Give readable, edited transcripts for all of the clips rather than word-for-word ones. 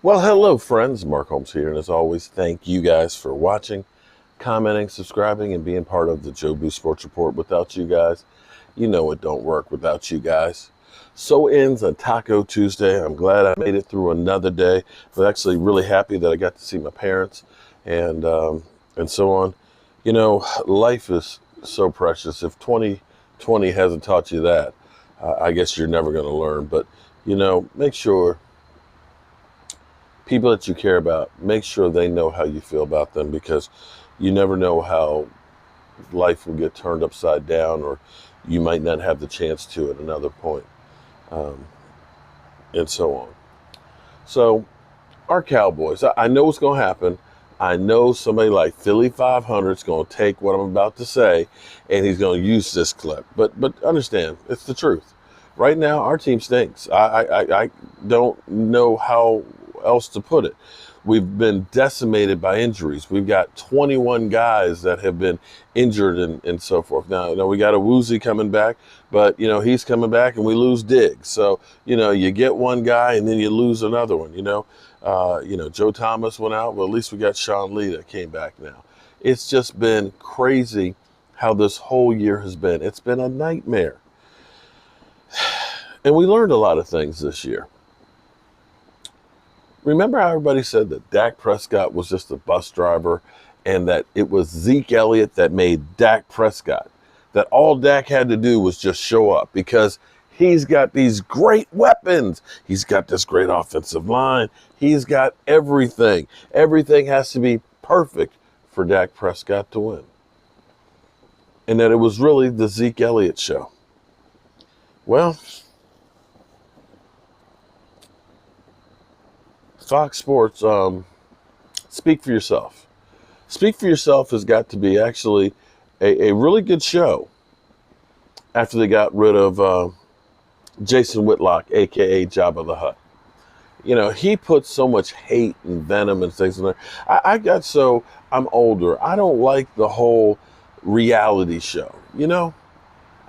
Well, hello, friends. Mark Holmes here, and as always, thank you guys for watching, commenting, subscribing, and being part of the Joe Boo Sports Report. Without you guys, you know it don't work without you guys. So ends a Taco Tuesday. I'm glad I made it through another day. I'm actually really happy that I got to see my parents and so on. You know, life is so precious. If 2020 hasn't taught you that, I guess you're never going to learn. But make sure people that you care about, make sure they know how you feel about them, because you never know how life will get turned upside down, or you might not have the chance to at another point, um, and so on. So, our Cowboys, I know what's going to happen. I know somebody like Philly 500 is going to take what I'm about to say, and he's going to use this clip. But understand, it's the truth. Right now, our team stinks. I don't know how else to put it. We've been decimated by injuries. We've got 21 guys that have been injured and so forth. Now, we got a Woozy coming back, but, he's coming back and we lose Diggs. So, you get one guy and then you lose another one, Joe Thomas went out. Well, at least we got Sean Lee that came back now. It's just been crazy how this whole year has been. It's been a nightmare. And we learned a lot of things this year. Remember how everybody said that Dak Prescott was just a bus driver and that it was Zeke Elliott that made Dak Prescott? That all Dak had to do was just show up because he's got these great weapons. He's got this great offensive line. He's got everything. Everything has to be perfect for Dak Prescott to win. And that it was really the Zeke Elliott show. Well, Fox Sports, Speak for Yourself. Speak for Yourself has got to be actually a really good show after they got rid of Jason Whitlock, a.k.a. Jabba the Hutt. He put so much hate and venom and things in there. I'm older. I don't like the whole reality show,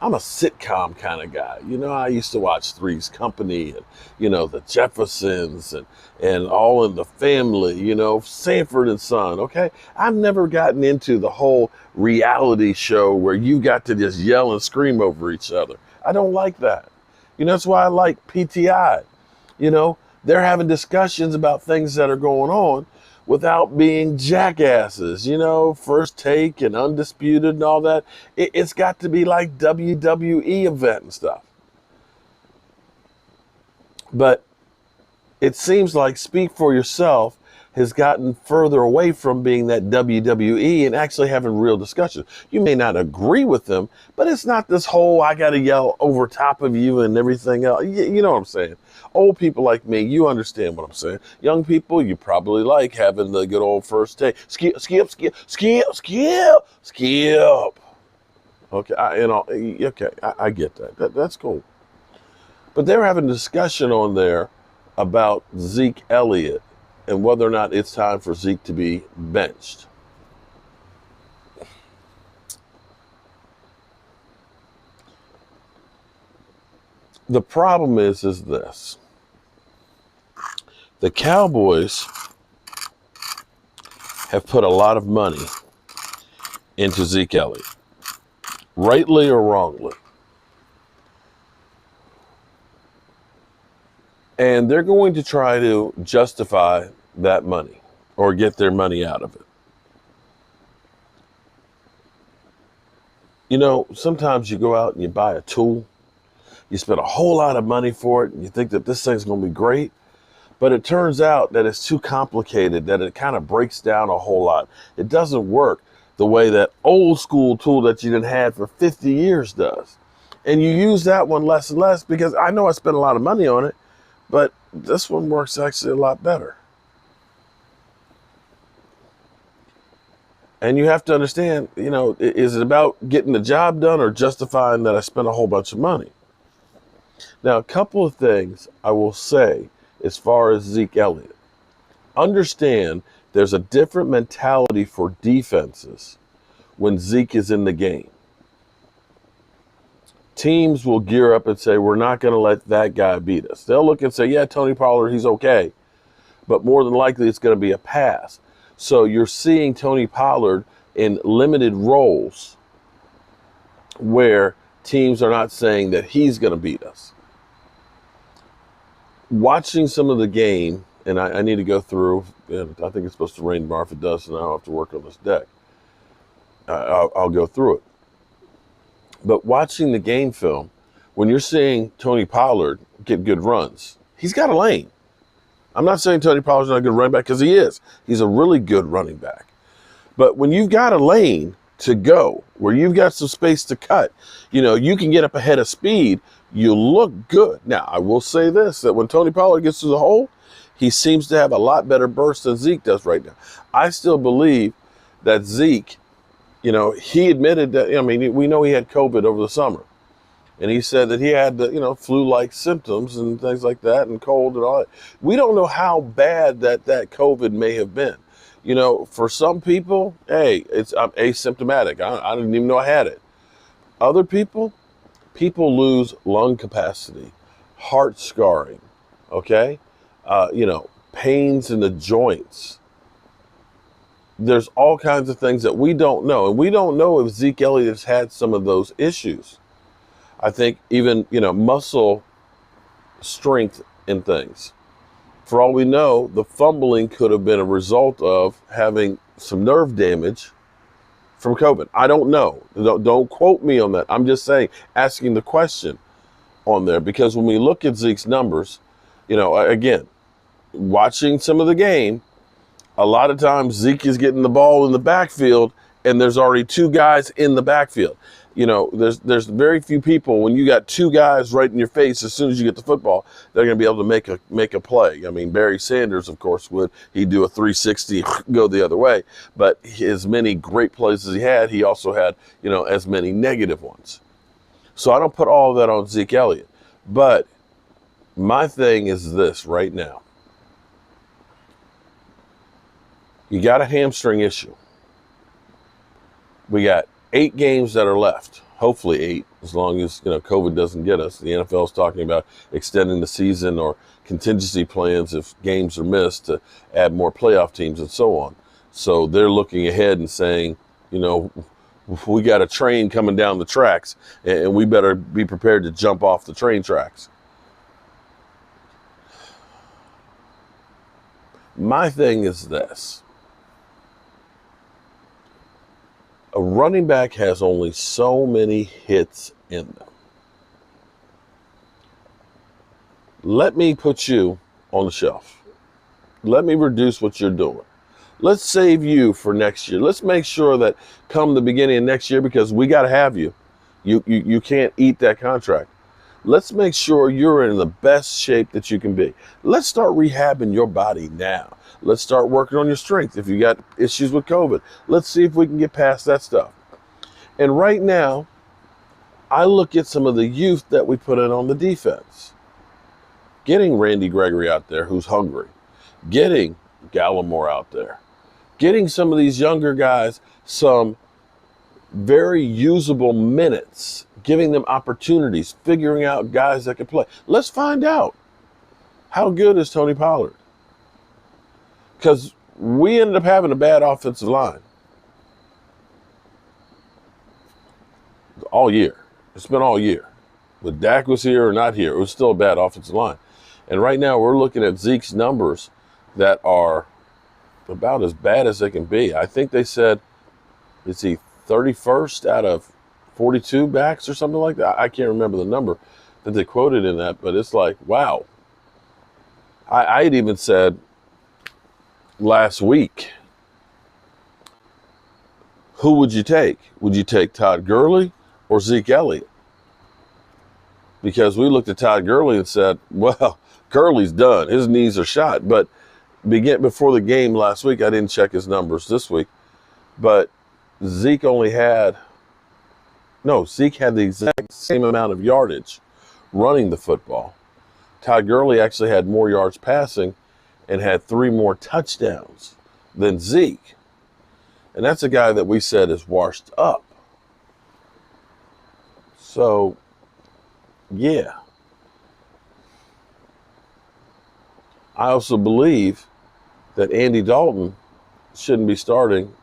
I'm a sitcom kind of guy. I used to watch Three's Company and, the Jeffersons and All in the Family, Sanford and Son, okay? I've never gotten into the whole reality show where you got to just yell and scream over each other. I don't like that. That's why I like PTI. They're having discussions about things that are going on without being jackasses, First Take and Undisputed and all that. It's got to be like WWE event and stuff. But it seems like Speak for Yourself has gotten further away from being that WWE and actually having real discussions. You may not agree with them, but it's not this whole I got to yell over top of you and everything else. You know what I'm saying? Old people like me, you understand what I'm saying. Young people, you probably like having the good old first take. Skip. Okay, I get that. That's cool. But they were having a discussion on there about Zeke Elliott and whether or not it's time for Zeke to be benched. The problem is this. The Cowboys have put a lot of money into Zeke Elliott, rightly or wrongly. And they're going to try to justify that money or get their money out of it. Sometimes you go out and you buy a tool. You spend a whole lot of money for it, and you think that this thing's going to be great. But it turns out that it's too complicated, that it kind of breaks down a whole lot. It doesn't work the way that old school tool that you didn't have for 50 years does. And you use that one less and less because I know I spent a lot of money on it, but this one works actually a lot better. And you have to understand, is it about getting the job done or justifying that I spent a whole bunch of money? Now, a couple of things I will say as far as Zeke Elliott. Understand there's a different mentality for defenses when Zeke is in the game. Teams will gear up and say, we're not going to let that guy beat us. They'll look and say, yeah, Tony Pollard, he's okay. but more than likely it's going to be a pass. So you're seeing Tony Pollard in limited roles where teams are not saying that he's going to beat us. Watching some of the game, and I need to go through, and I think it's supposed to rain tomorrow. If it does, and I don't have to work on this deck, I'll go through it. But watching the game film, when you're seeing Tony Pollard get good runs, he's got a lane. I'm not saying Tony Pollard's not a good running back, because he is. He's a really good running back. But when you've got a lane to go, where you've got some space to cut, you can get up ahead of speed, you look good. Now, I will say this, that when Tony Pollard gets to the hole, he seems to have a lot better burst than Zeke does right now. I still believe that Zeke, he admitted that, we know he had COVID over the summer. And he said that he had, flu-like symptoms and things like that, and cold and all that. We don't know how bad that COVID may have been. For some people, hey, I'm asymptomatic. I didn't even know I had it. Other people lose lung capacity, heart scarring, okay? Pains in the joints. There's all kinds of things that we don't know. And we don't know if Zeke Elliott has had some of those issues. I think even, muscle strength and things. For all we know, the fumbling could have been a result of having some nerve damage from COVID. I don't know. Don't quote me on that. I'm just saying, asking the question on there, because when we look at Zeke's numbers, again, watching some of the game, a lot of times Zeke is getting the ball in the backfield and there's already two guys in the backfield. There's very few people, when you got two guys right in your face as soon as you get the football, they're going to be able to make a play. Barry Sanders, of course, would. He'd do a 360, go the other way. But as many great plays as he had, he also had, as many negative ones. So I don't put all of that on Zeke Elliott. But my thing is this right now. You got a hamstring issue. We got 8 games that are left, hopefully 8, as long as COVID doesn't get us. The NFL is talking about extending the season or contingency plans if games are missed to add more playoff teams and so on. So they're looking ahead and saying, we got a train coming down the tracks, and we better be prepared to jump off the train tracks. My thing is this. A running back has only so many hits in them. Let me put you on the shelf. Let me reduce what you're doing. Let's save you for next year. Let's make sure that come the beginning of next year, because we got to have you. You can't eat that contract. Let's make sure you're in the best shape that you can be. Let's start rehabbing your body now. Let's start working on your strength. If you got issues with COVID, let's see if we can get past that stuff. And right now, I look at some of the youth that we put in on the defense. Getting Randy Gregory out there, who's hungry. Getting Gallimore out there. Getting some of these younger guys some very usable minutes. Giving them opportunities. Figuring out guys that can play. Let's find out. How good is Tony Pollard? Because we ended up having a bad offensive line all year. It's been all year. But Dak was here or not here, it was still a bad offensive line. And right now we're looking at Zeke's numbers that are about as bad as they can be. I think they said, is he 31st out of 42 backs or something like that? I can't remember the number that they quoted in that, but it's like, wow. I had even said last week, who would you take? Would you take Todd Gurley or Zeke Elliott? Because we looked at Todd Gurley and said, well, Gurley's done. His knees are shot. But before the game last week, I didn't check his numbers this week, but Zeke had the exact same amount of yardage running the football. Todd Gurley actually had more yards passing and had 3 more touchdowns than Zeke. And that's a guy that we said is washed up. So, yeah. I also believe that Andy Dalton shouldn't be starting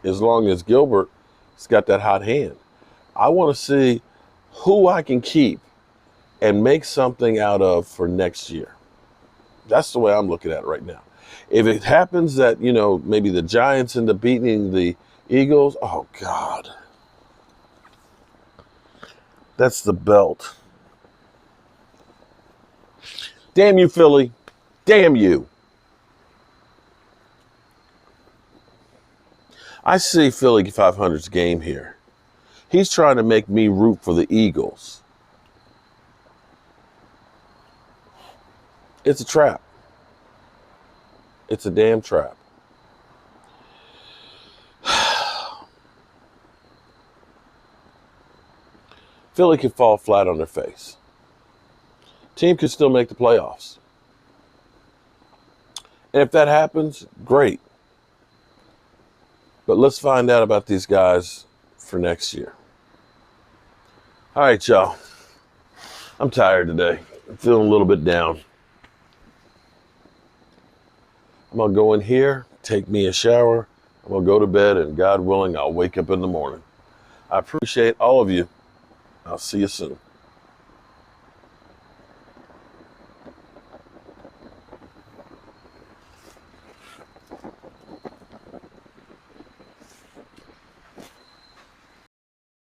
as long as Gilbert's got that hot hand. I want to see who I can keep and make something out of for next year. That's the way I'm looking at it right now. If it happens that, maybe the Giants end up beating the Eagles, oh, God. That's the belt. Damn you, Philly. Damn you. I see Philly 500's game here. He's trying to make me root for the Eagles. It's a trap. It's a damn trap. Philly could fall flat on their face. Team could still make the playoffs. And if that happens, great. But let's find out about these guys for next year. All right, y'all. I'm tired today. I'm feeling a little bit down. I'm going to go in here, take me a shower. I'm going to go to bed, and God willing, I'll wake up in the morning. I appreciate all of you. I'll see you soon.